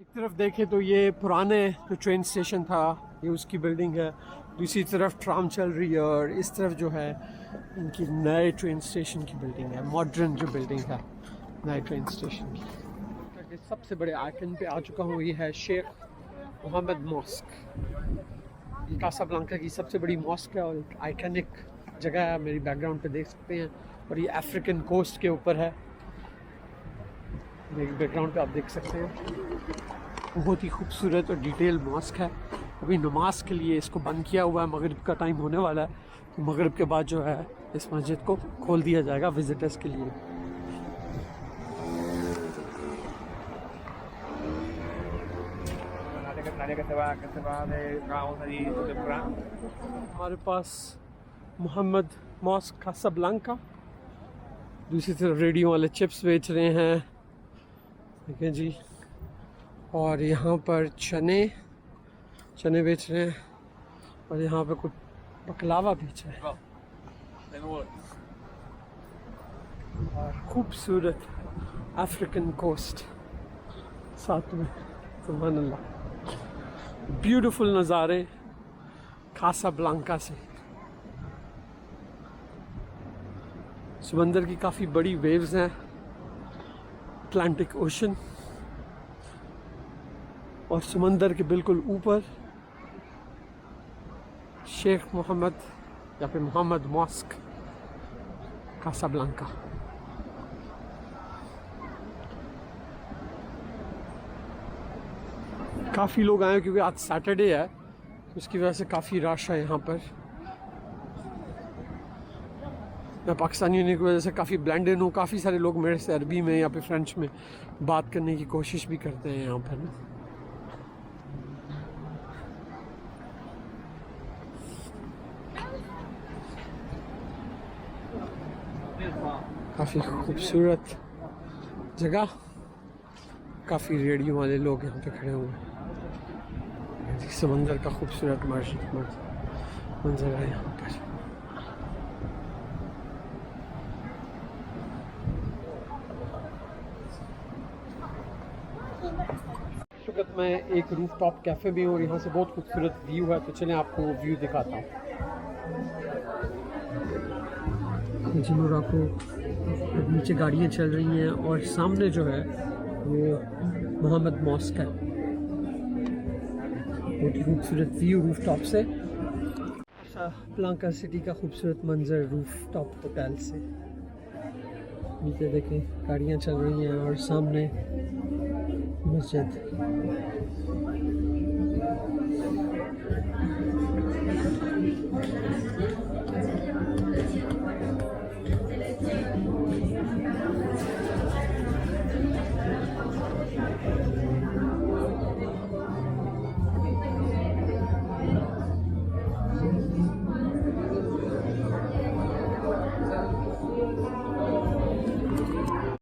एक तरफ देखें तो ये पुराने जो ट्रेन स्टेशन था ये उसकी बिल्डिंग है, दूसरी तरफ ट्राम चल रही है और इस तरफ जो है इनकी नए ट्रेन स्टेशन की बिल्डिंग है, मॉडर्न जो बिल्डिंग है नए ट्रेन स्टेशन की। सबसे बड़े आइकन पे आ चुका हूँ, ये है शेख मोहम्मद मॉस्क। ये कासाब्लांका की सबसे बड़ी मॉस्क है और एक आइकनिक जगह है, मेरी बैकग्राउंड पे देख सकते हैं। और ये अफ्रीकन कोस्ट के ऊपर है, मेरी बैकग्राउंड पे आप देख सकते हैं। बहुत ही खूबसूरत और डिटेल मॉस्क है। अभी नमाज के लिए इसको बंद किया हुआ है, मगरिब का टाइम होने वाला है, तो मगरिब के बाद जो है इस मस्जिद को खोल दिया जाएगा विजिटर्स के लिए। हमारे पास मोहम्मद मॉस्क कासाब्लांका, दूसरी तरफ रेडियो वाले चिप्स बेच रहे हैं, ठीक है जी। और यहाँ पर चने बेच रहे हैं और यहाँ पे कुछ बकलावा बेच रहे हैं। और खूबसूरत अफ्रीकन कोस्ट साथ में, सुभान अल्लाह, ब्यूटीफुल नज़ारे कासाब्लांका से। समंदर की काफ़ी बड़ी वेव्स हैं, अटलांटिक ओशन, और समंदर के बिल्कुल ऊपर शेख मोहम्मद या फिर मोहम्मद मॉस्क कासाब्लांका। काफ़ी लोग आए क्योंकि आज सैटरडे है, उसकी वजह से काफ़ी रश है यहाँ पर। मैं पाकिस्तानी होने की वजह से काफ़ी ब्लेंड इन हूँ, काफ़ी सारे लोग मेरे से अरबी में या फिर फ्रेंच में बात करने की कोशिश भी करते हैं यहाँ पर ना। काफ़ी खूबसूरत जगह, काफ़ी रेडियो वाले लोग यहाँ पे खड़े हुए हैं। समंदर का खूबसूरत मंजर है यहाँ पर। शुक्र मैं एक रूफ टॉप कैफ़े भी हूँ और यहाँ से बहुत खूबसूरत व्यू है, तो चलें आपको वो व्यू दिखाता हूँ। जी मोरक्को, नीचे गाड़ियाँ चल रही हैं और सामने जो है वो मोहम्मद मॉस्क है। बहुत ही खूबसूरत व्यू रूफ टॉप से, कासाब्लांका सिटी का खूबसूरत मंजर रूफ टॉप होटल से। नीचे देखें गाड़ियाँ चल रही हैं और सामने मस्जिद।